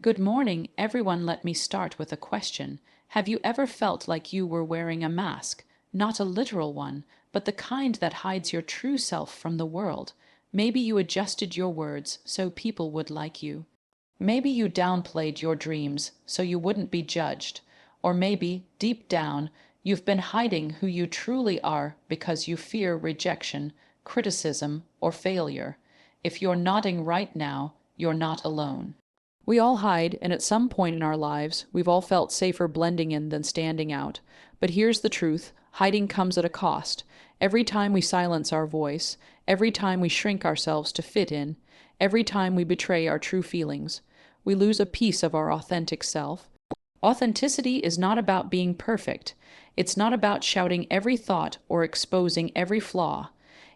Good morning, everyone. Let me start with a question. Have you ever felt like you were wearing a mask? Not a literal one, but the kind that hides your true self from the world. Maybe you adjusted your words so people would like you. Maybe you downplayed your dreams so you wouldn't be judged. Or maybe, deep down, you've been hiding who you truly are because you fear rejection, criticism, or failure. If you're nodding right now, you're not alone. We all hide, and at some point in our lives, we've all felt safer blending in than standing out. But here's the truth: hiding comes at a cost. Every time we silence our voice, every time we shrink ourselves to fit in, every time we betray our true feelings, we lose a piece of our authentic self. Authenticity is not about being perfect. It's not about shouting every thought or exposing every flaw.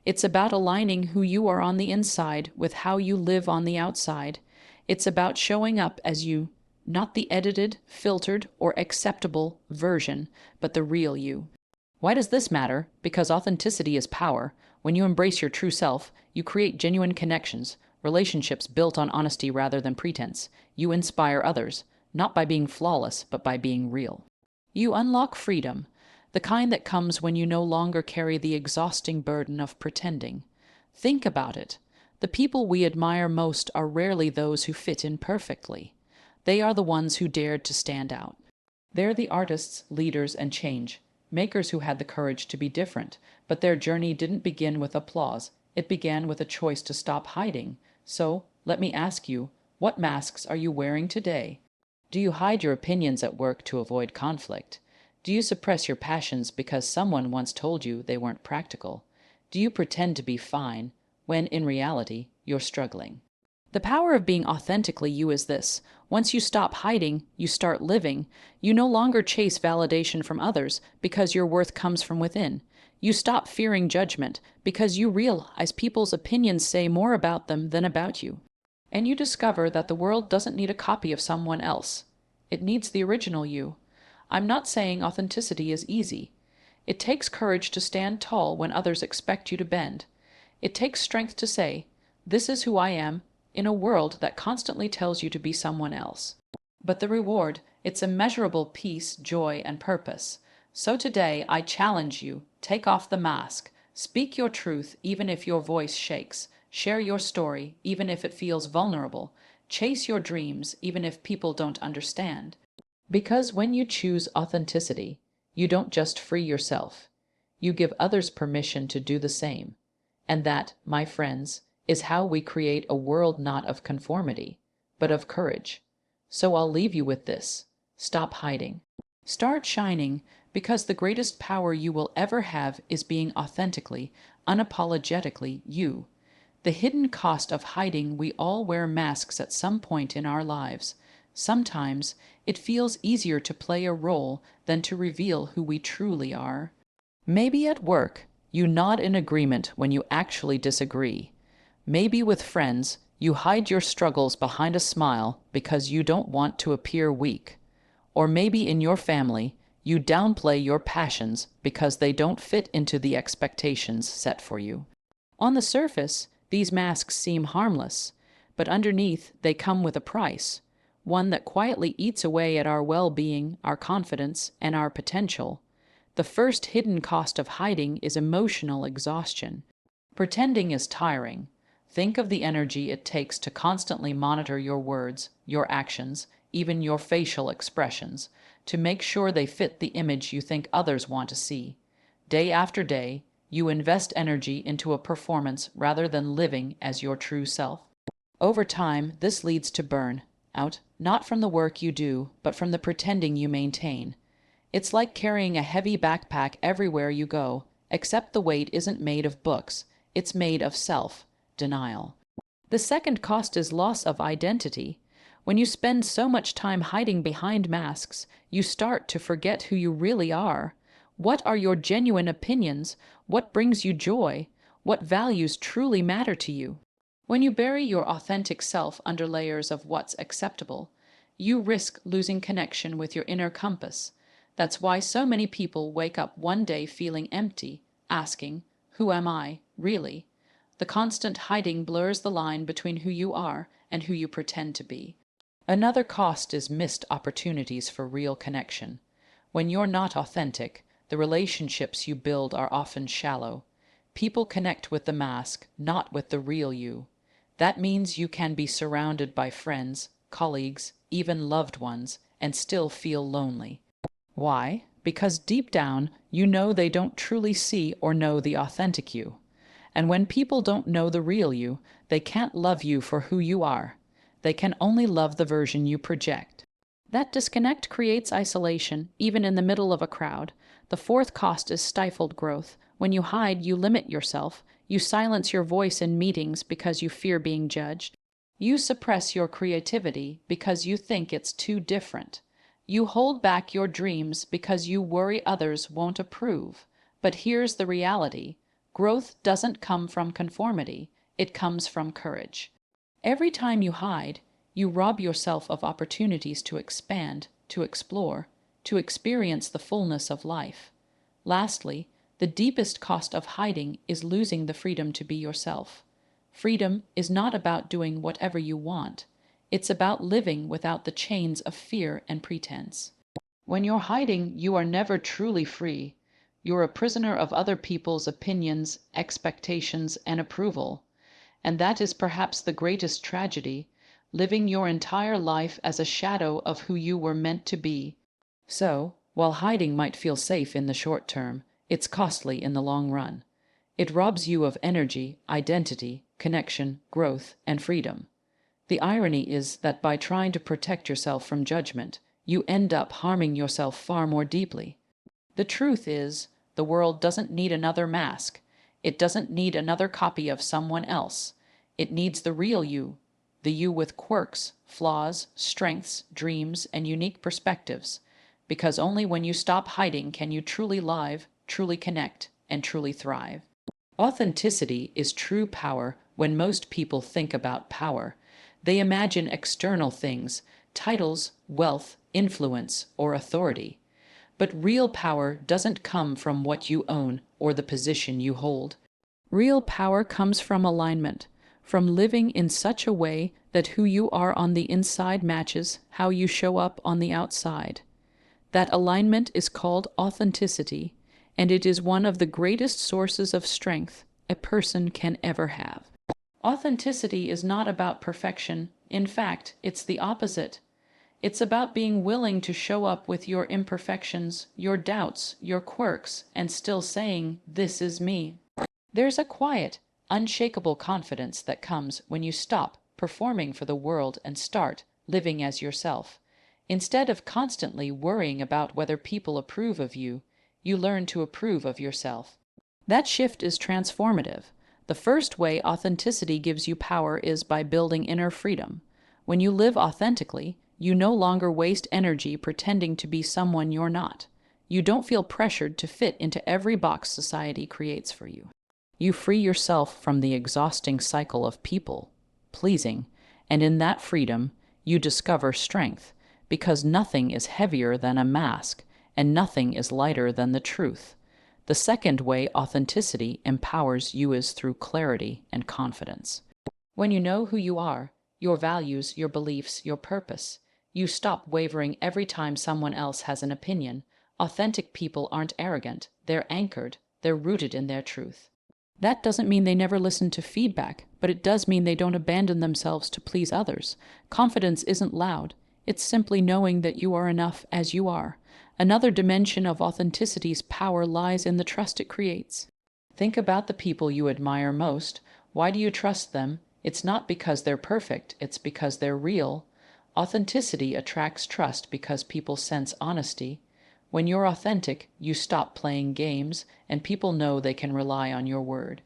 It's about aligning who you are on the inside with how you live on the outside. It's about showing up as you, not the edited, filtered, or acceptable version, but the real you. Why does this matter? Because authenticity is power. When you embrace your true self, you create genuine connections, relationships built on honesty rather than pretense. You inspire others, not by being flawless, but by being real. You unlock freedom, the kind that comes when you no longer carry the exhausting burden of pretending. Think about it. The people we admire most are rarely those who fit in perfectly. They are the ones who dared to stand out. They're the artists, leaders, and change makers who had the courage to be different, but their journey didn't begin with applause. It began with a choice to stop hiding. So, let me ask you, what masks are you wearing today? Do you hide your opinions at work to avoid conflict? Do you suppress your passions because someone once told you they weren't practical? Do you pretend to be fine when in reality you're struggling? The power of being authentically you is this: once you stop hiding, you start living. You no longer chase validation from others because your worth comes from within. You stop fearing judgment because you realize people's opinions say more about them than about you. And you discover that the world doesn't need a copy of someone else. It needs the original you. I'm not saying authenticity is easy. It takes courage to stand tall when others expect you to bend. It takes strength to say, "This is who I am," in a world that constantly tells you to be someone else. But the reward, it's immeasurable peace, joy, and purpose. So today, I challenge you, take off the mask, speak your truth even if your voice shakes, share your story even if it feels vulnerable, chase your dreams even if people don't understand. Because when you choose authenticity, you don't just free yourself, you give others permission to do the same. And that, my friends, is how we create a world not of conformity, but of courage. So I'll leave you with this: stop hiding. Start shining, because the greatest power you will ever have is being authentically, unapologetically you. The hidden cost of hiding: we all wear masks at some point in our lives. Sometimes it feels easier to play a role than to reveal who we truly are. Maybe at work, you nod in agreement when you actually disagree. Maybe with friends, you hide your struggles behind a smile because you don't want to appear weak. Or maybe in your family, you downplay your passions because they don't fit into the expectations set for you. On the surface, these masks seem harmless, but underneath they come with a price, one that quietly eats away at our well-being, our confidence, and our potential. The first hidden cost of hiding is emotional exhaustion. Pretending is tiring. Think of the energy it takes to constantly monitor your words, your actions, even your facial expressions, to make sure they fit the image you think others want to see. Day after day, you invest energy into a performance rather than living as your true self. Over time, this leads to burnout, not from the work you do, but from the pretending you maintain. It's like carrying a heavy backpack everywhere you go, except the weight isn't made of books, it's made of self-denial. The second cost is loss of identity. When you spend so much time hiding behind masks, you start to forget who you really are. What are your genuine opinions? What brings you joy? What values truly matter to you? When you bury your authentic self under layers of what's acceptable, you risk losing connection with your inner compass. That's why so many people wake up one day feeling empty, asking, "Who am I, really?" The constant hiding blurs the line between who you are and who you pretend to be. Another cost is missed opportunities for real connection. When you're not authentic, the relationships you build are often shallow. People connect with the mask, not with the real you. That means you can be surrounded by friends, colleagues, even loved ones, and still feel lonely. Why? Because deep down, you know they don't truly see or know the authentic you. And when people don't know the real you, they can't love you for who you are. They can only love the version you project. That disconnect creates isolation, even in the middle of a crowd. The fourth cost is stifled growth. When you hide, you limit yourself. You silence your voice in meetings because you fear being judged. You suppress your creativity because you think it's too different. You hold back your dreams because you worry others won't approve. But here's the reality. Growth doesn't come from conformity. It comes from courage. Every time you hide, you rob yourself of opportunities to expand, to explore, to experience the fullness of life. Lastly, the deepest cost of hiding is losing the freedom to be yourself. Freedom is not about doing whatever you want. It's about living without the chains of fear and pretense. When you're hiding, you are never truly free. You're a prisoner of other people's opinions, expectations, and approval. And that is perhaps the greatest tragedy, living your entire life as a shadow of who you were meant to be. So, while hiding might feel safe in the short term, it's costly in the long run. It robs you of energy, identity, connection, growth, and freedom. The irony is that by trying to protect yourself from judgment, you end up harming yourself far more deeply. The truth is, the world doesn't need another mask. It doesn't need another copy of someone else. It needs the real you, the you with quirks, flaws, strengths, dreams, and unique perspectives. Because only when you stop hiding can you truly live, truly connect, and truly thrive. Authenticity is true power. When most people think about power, they imagine external things, titles, wealth, influence, or authority. But real power doesn't come from what you own or the position you hold. Real power comes from alignment, from living in such a way that who you are on the inside matches how you show up on the outside. That alignment is called authenticity, and it is one of the greatest sources of strength a person can ever have. Authenticity is not about perfection. In fact, it's the opposite. It's about being willing to show up with your imperfections, your doubts, your quirks, and still saying, "This is me." There's a quiet, unshakable confidence that comes when you stop performing for the world and start living as yourself. Instead of constantly worrying about whether people approve of you, you learn to approve of yourself. That shift is transformative. The first way authenticity gives you power is by building inner freedom. When you live authentically, you no longer waste energy pretending to be someone you're not. You don't feel pressured to fit into every box society creates for you. You free yourself from the exhausting cycle of people pleasing, and in that freedom, you discover strength, because nothing is heavier than a mask, and nothing is lighter than the truth. The second way authenticity empowers you is through clarity and confidence. When you know who you are, your values, your beliefs, your purpose, you stop wavering every time someone else has an opinion. Authentic people aren't arrogant, they're anchored, they're rooted in their truth. That doesn't mean they never listen to feedback, but it does mean they don't abandon themselves to please others. Confidence isn't loud, it's simply knowing that you are enough as you are. Another dimension of authenticity's power lies in the trust it creates. Think about the people you admire most. Why do you trust them? It's not because they're perfect, it's because they're real. Authenticity attracts trust because people sense honesty. When you're authentic, you stop playing games, and people know they can rely on your word.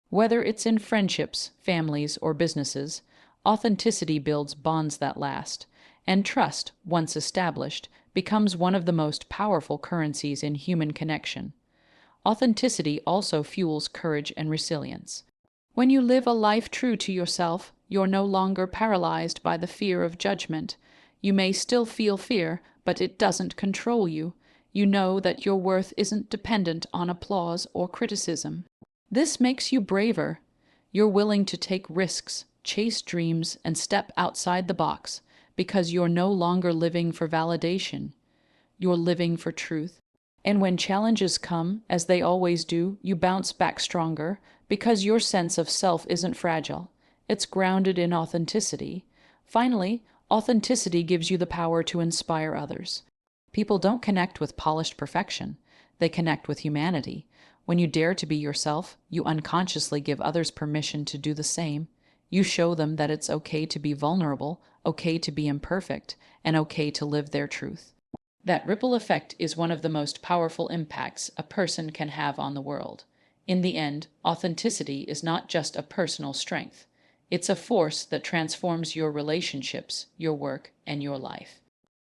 Whether it's in friendships, families, or businesses, authenticity builds bonds that last, and trust, once established, becomes one of the most powerful currencies in human connection. Authenticity also fuels courage and resilience. When you live a life true to yourself, you're no longer paralyzed by the fear of judgment. You may still feel fear, but it doesn't control you. You know that your worth isn't dependent on applause or criticism. This makes you braver. You're willing to take risks, chase dreams, and step outside the box, because you're no longer living for validation. You're living for truth. And when challenges come, as they always do, you bounce back stronger because your sense of self isn't fragile. It's grounded in authenticity. Finally, authenticity gives you the power to inspire others. People don't connect with polished perfection. They connect with humanity. When you dare to be yourself, you unconsciously give others permission to do the same. You show them that it's okay to be vulnerable, okay to be imperfect, and okay to live their truth. That ripple effect is one of the most powerful impacts a person can have on the world. In the end, authenticity is not just a personal strength. It's a force that transforms your relationships, your work, and your life.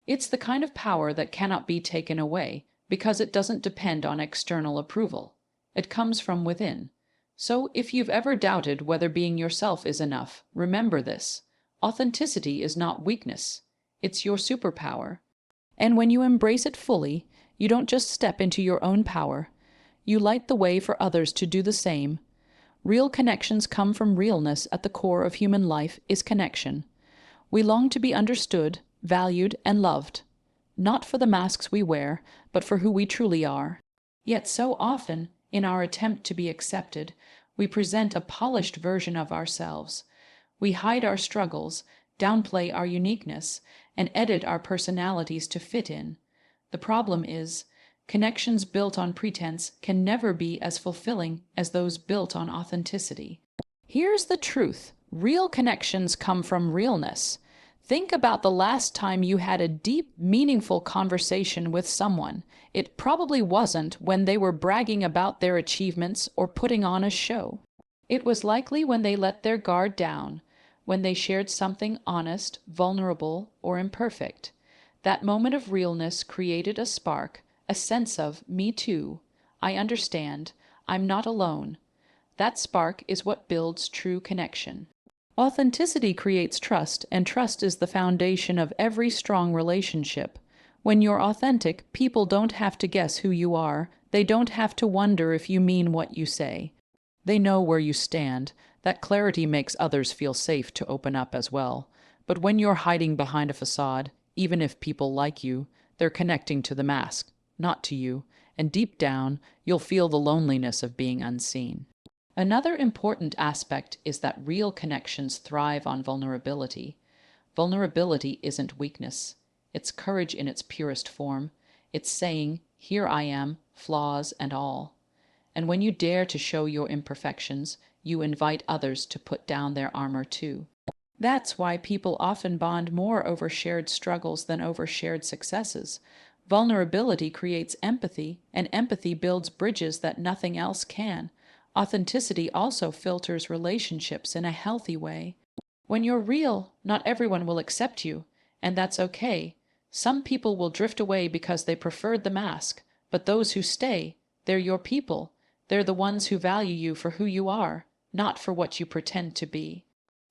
It's the kind of power that cannot be taken away because it doesn't depend on external approval. It comes from within. So if you've ever doubted whether being yourself is enough, remember this. Authenticity is not weakness. It's your superpower. And when you embrace it fully, you don't just step into your own power. You light the way for others to do the same. Real connections come from realness. At the core of human life is connection. We long to be understood, valued, and loved. Not for the masks we wear, but for who we truly are. Yet so often, in our attempt to be accepted, we present a polished version of ourselves. We hide our struggles, downplay our uniqueness, and edit our personalities to fit in. The problem is, connections built on pretense can never be as fulfilling as those built on authenticity. Here's the truth. Real connections come from realness. Think about the last time you had a deep, meaningful conversation with someone. It probably wasn't when they were bragging about their achievements or putting on a show. It was likely when they let their guard down, when they shared something honest, vulnerable, or imperfect. That moment of realness created a spark, a sense of, me too, I understand, I'm not alone. That spark is what builds true connection. Authenticity creates trust, and trust is the foundation of every strong relationship. When you're authentic, people don't have to guess who you are. They don't have to wonder if you mean what you say. They know where you stand. That clarity makes others feel safe to open up as well. But when you're hiding behind a facade, even if people like you, they're connecting to the mask, not to you, and deep down, you'll feel the loneliness of being unseen. Another important aspect is that real connections thrive on vulnerability. Vulnerability isn't weakness. It's courage in its purest form. It's saying, here I am, flaws and all. And when you dare to show your imperfections, you invite others to put down their armor too. That's why people often bond more over shared struggles than over shared successes. Vulnerability creates empathy, and empathy builds bridges that nothing else can. Authenticity also filters relationships in a healthy way. When you're real, not everyone will accept you, and that's okay. Some people will drift away because they preferred the mask, but those who stay, they're your people. They're the ones who value you for who you are, not for what you pretend to be.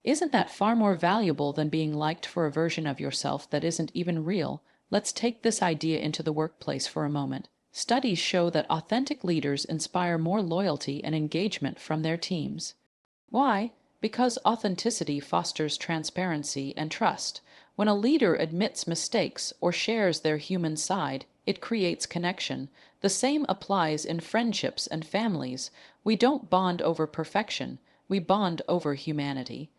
Isn't that far more valuable than being liked for a version of yourself that isn't even real? Let's take this idea into the workplace for a moment. Studies show that authentic leaders inspire more loyalty and engagement from their teams. Why? Because authenticity fosters transparency and trust. When a leader admits mistakes or shares their human side, it creates connection. The same applies in friendships and families. We don't bond over perfection, we bond over humanity.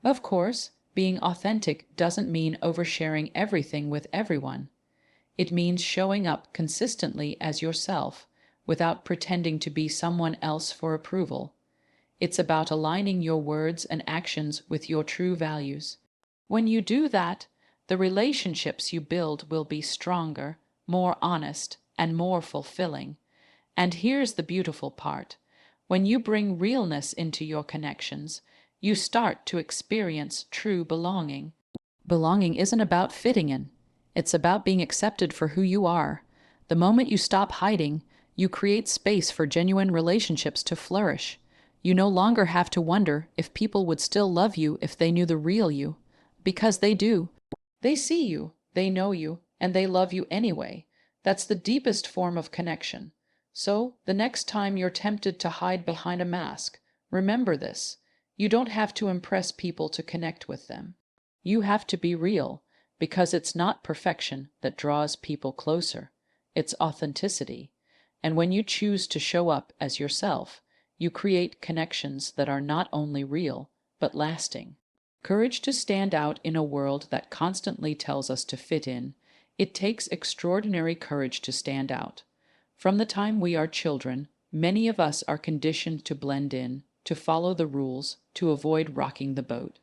Of course, being authentic doesn't mean oversharing everything with everyone. It means showing up consistently as yourself, without pretending to be someone else for approval. It's about aligning your words and actions with your true values. When you do that, the relationships you build will be stronger, more honest, and more fulfilling. And here's the beautiful part. When you bring realness into your connections, you start to experience true belonging. Belonging isn't about fitting in. It's about being accepted for who you are. The moment you stop hiding, you create space for genuine relationships to flourish. You no longer have to wonder if people would still love you if they knew the real you. Because they do. They see you, they know you, and they love you anyway. That's the deepest form of connection. So, the next time you're tempted to hide behind a mask, remember this. You don't have to impress people to connect with them. You have to be real. because it's not perfection that draws people closer, it's authenticity. And when you choose to show up as yourself, you create connections that are not only real, but lasting. Courage to stand out in a world that constantly tells us to fit in. It takes extraordinary courage to stand out. From the time we are children, many of us are conditioned to blend in, to follow the rules, to avoid rocking the boat.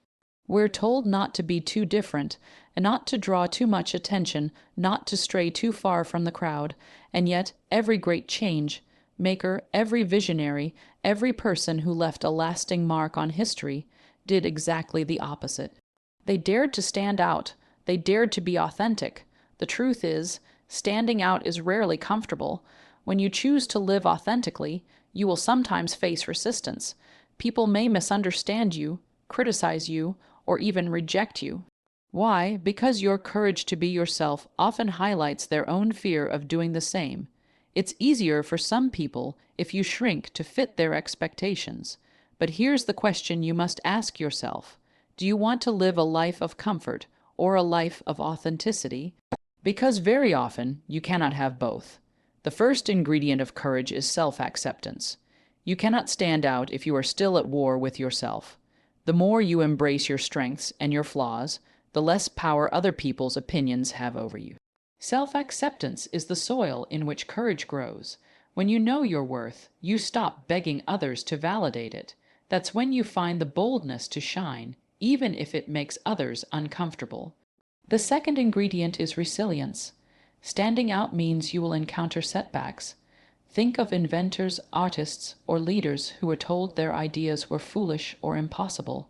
We're told not to be too different, and not to draw too much attention, not to stray too far from the crowd, and yet every great change maker, every visionary, every person who left a lasting mark on history did exactly the opposite. They dared to stand out. They dared to be authentic. The truth is, standing out is rarely comfortable. When you choose to live authentically, you will sometimes face resistance. People may misunderstand you, criticize you, or even reject you. Why? Because your courage to be yourself often highlights their own fear of doing the same. It's easier for some people if you shrink to fit their expectations. But here's the question you must ask yourself. Do you want to live a life of comfort or a life of authenticity? Because very often you cannot have both. The first ingredient of courage is self-acceptance. You cannot stand out if you are still at war with yourself. The more you embrace your strengths and your flaws, the less power other people's opinions have over you. Self-acceptance is the soil in which courage grows. When you know your worth, you stop begging others to validate it. That's when you find the boldness to shine, even if it makes others uncomfortable. The second ingredient is resilience. Standing out means you will encounter setbacks. Think of inventors, artists, or leaders who were told their ideas were foolish or impossible.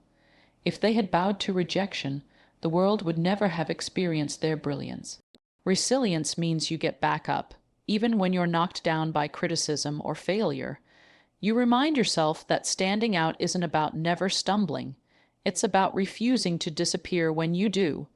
If they had bowed to rejection, the world would never have experienced their brilliance. Resilience means you get back up, even when you're knocked down by criticism or failure. You remind yourself that standing out isn't about never stumbling. It's about refusing to disappear when you do.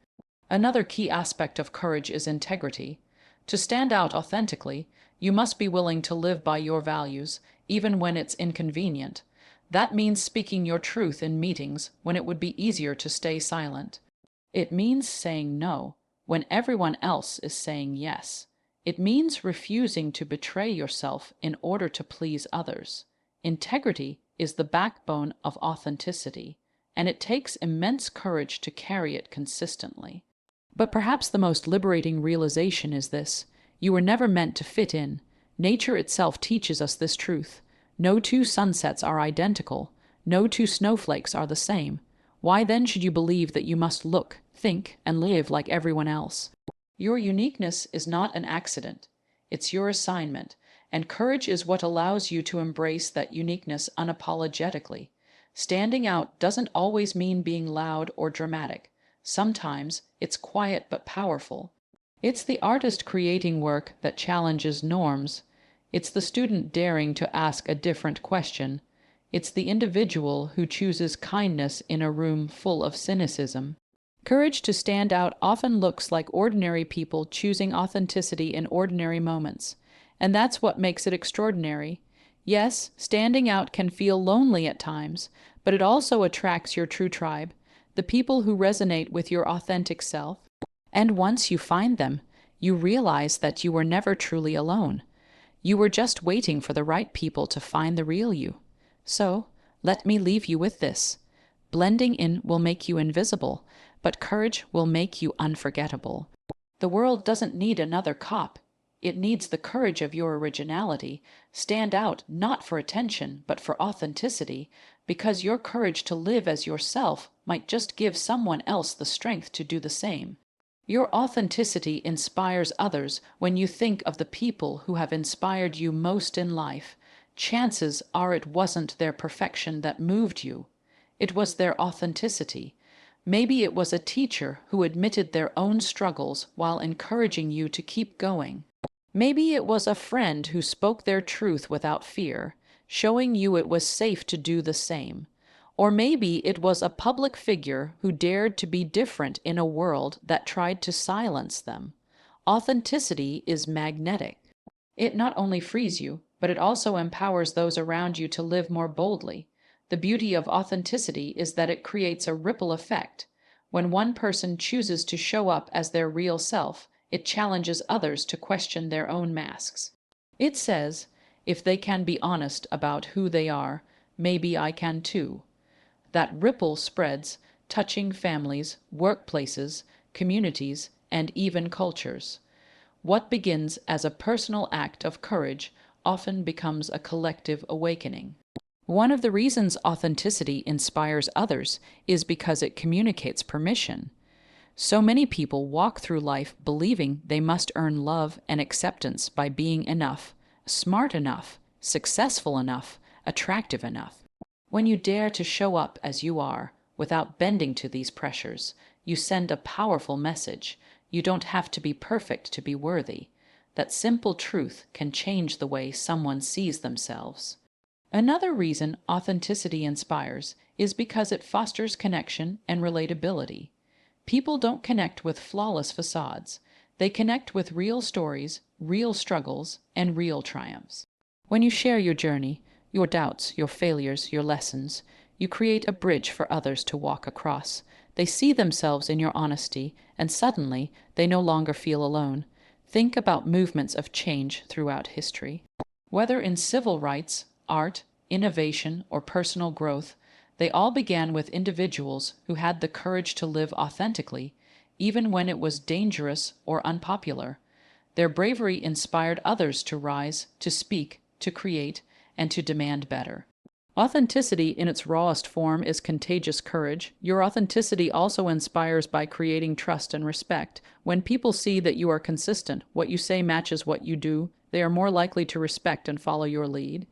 Another key aspect of courage is integrity. To stand out authentically, you must be willing to live by your values, even when it's inconvenient. That means speaking your truth in meetings when it would be easier to stay silent. It means saying no when everyone else is saying yes. It means refusing to betray yourself in order to please others. Integrity is the backbone of authenticity, and it takes immense courage to carry it consistently. But perhaps the most liberating realization is this: you were never meant to fit in. Nature itself teaches us this truth. No two sunsets are identical. No two snowflakes are the same. Why then should you believe that you must look, think, and live like everyone else? Your uniqueness is not an accident. It's your assignment, and courage is what allows you to embrace that uniqueness unapologetically. Standing out doesn't always mean being loud or dramatic. Sometimes it's quiet but powerful. It's the artist creating work that challenges norms. It's the student daring to ask a different question. It's the individual who chooses kindness in a room full of cynicism. Courage to stand out often looks like ordinary people choosing authenticity in ordinary moments. And that's what makes it extraordinary. Yes, standing out can feel lonely at times, but it also attracts your true tribe, the people who resonate with your authentic self. And once you find them, you realize that you were never truly alone. You were just waiting for the right people to find the real you. So, let me leave you with this. Blending in will make you invisible, but courage will make you unforgettable. The world doesn't need another cop. It needs the courage of your originality. Stand out not for attention, but for authenticity, because your courage to live as yourself might just give someone else the strength to do the same. Your authenticity inspires others. When you think of the people who have inspired you most in life, chances are it wasn't their perfection that moved you. It was their authenticity. Maybe it was a teacher who admitted their own struggles while encouraging you to keep going. Maybe it was a friend who spoke their truth without fear, showing you it was safe to do the same. Or maybe it was a public figure who dared to be different in a world that tried to silence them. Authenticity is magnetic. It not only frees you, but it also empowers those around you to live more boldly. The beauty of authenticity is that it creates a ripple effect. When one person chooses to show up as their real self, it challenges others to question their own masks. It says, if they can be honest about who they are, maybe I can too. That ripple spreads, touching families, workplaces, communities, and even cultures. What begins as a personal act of courage often becomes a collective awakening. One of the reasons authenticity inspires others is because it communicates permission. So many people walk through life believing they must earn love and acceptance by being enough, smart enough, successful enough, attractive enough. When you dare to show up as you are, without bending to these pressures, you send a powerful message. You don't have to be perfect to be worthy. That simple truth can change the way someone sees themselves. Another reason authenticity inspires is because it fosters connection and relatability. People don't connect with flawless facades. They connect with real stories, real struggles, and real triumphs. When you share your journey, your doubts, your failures, your lessons, you create a bridge for others to walk across. They see themselves in your honesty, and suddenly they no longer feel alone. Think about movements of change throughout history. Whether in civil rights, art, innovation, or personal growth, they all began with individuals who had the courage to live authentically, even when it was dangerous or unpopular. Their bravery inspired others to rise, to speak, to create, and to demand better. Authenticity in its rawest form is contagious courage. Your authenticity also inspires by creating trust and respect. When people see that you are consistent, what you say matches what you do, they are more likely to respect and follow your lead.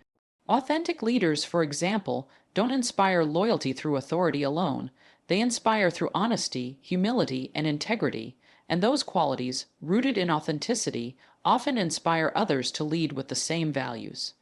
Authentic leaders, for example, don't inspire loyalty through authority alone. They inspire through honesty, humility, and integrity, and those qualities, rooted in authenticity, often inspire others to lead with the same values.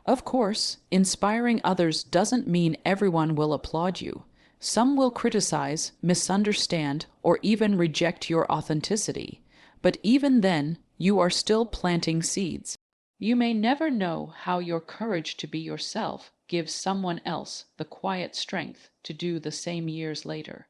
Of course, inspiring others doesn't mean everyone will applaud you. Some will criticize, misunderstand, or even reject your authenticity. But even then, you are still planting seeds. You may never know how your courage to be yourself gives someone else the quiet strength to do the same years later.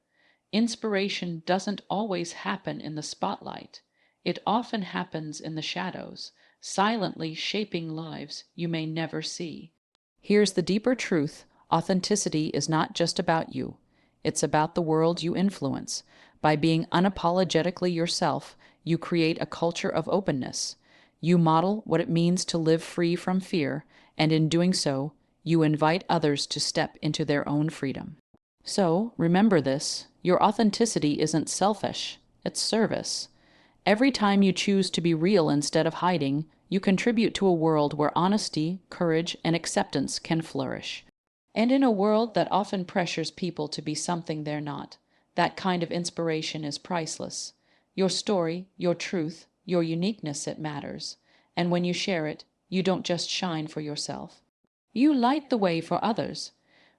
Inspiration doesn't always happen in the spotlight. It often happens in the shadows, silently shaping lives you may never see. Here's the deeper truth. Authenticity is not just about you. It's about the world you influence. By being unapologetically yourself, you create a culture of openness. You model what it means to live free from fear, and in doing so, you invite others to step into their own freedom. So, remember this, your authenticity isn't selfish, it's service. Every time you choose to be real instead of hiding, you contribute to a world where honesty, courage, and acceptance can flourish. And in a world that often pressures people to be something they're not, that kind of inspiration is priceless. Your story, your truth, your uniqueness, it matters. And when you share it, you don't just shine for yourself. You light the way for others.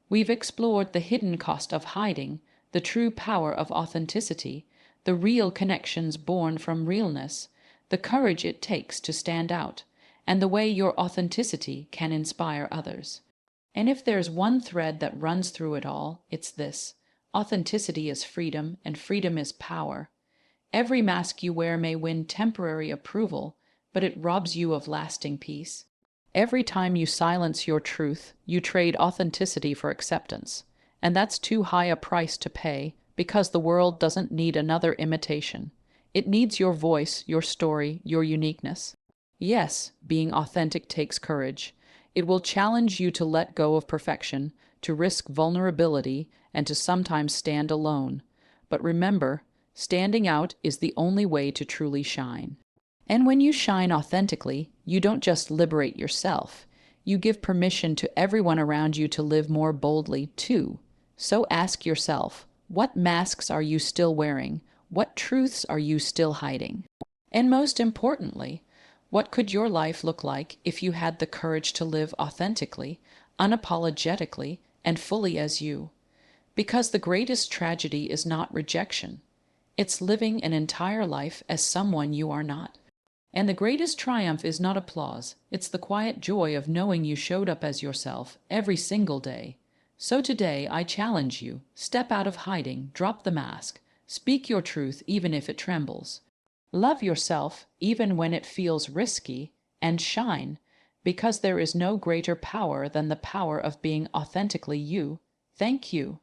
We've explored the hidden cost of hiding, the true power of authenticity, the real connections born from realness, the courage it takes to stand out, and the way your authenticity can inspire others. And if there's one thread that runs through it all, it's this: authenticity is freedom, and freedom is power. Every mask you wear may win temporary approval, but it robs you of lasting peace. Every time you silence your truth, you trade authenticity for acceptance. And that's too high a price to pay, because the world doesn't need another imitation. It needs your voice, your story, your uniqueness. Yes, being authentic takes courage. It will challenge you to let go of perfection, to risk vulnerability, and to sometimes stand alone. But remember, standing out is the only way to truly shine. And when you shine authentically, you don't just liberate yourself. You give permission to everyone around you to live more boldly, too. So ask yourself, what masks are you still wearing? What truths are you still hiding? And most importantly, what could your life look like if you had the courage to live authentically, unapologetically, and fully as you? Because the greatest tragedy is not rejection. It's living an entire life as someone you are not. And the greatest triumph is not applause. It's the quiet joy of knowing you showed up as yourself every single day. So today, I challenge you, step out of hiding, drop the mask, Speak your truth even if it trembles. Love yourself even when it feels risky, and shine, because there is no greater power than the power of being authentically you. Thank you.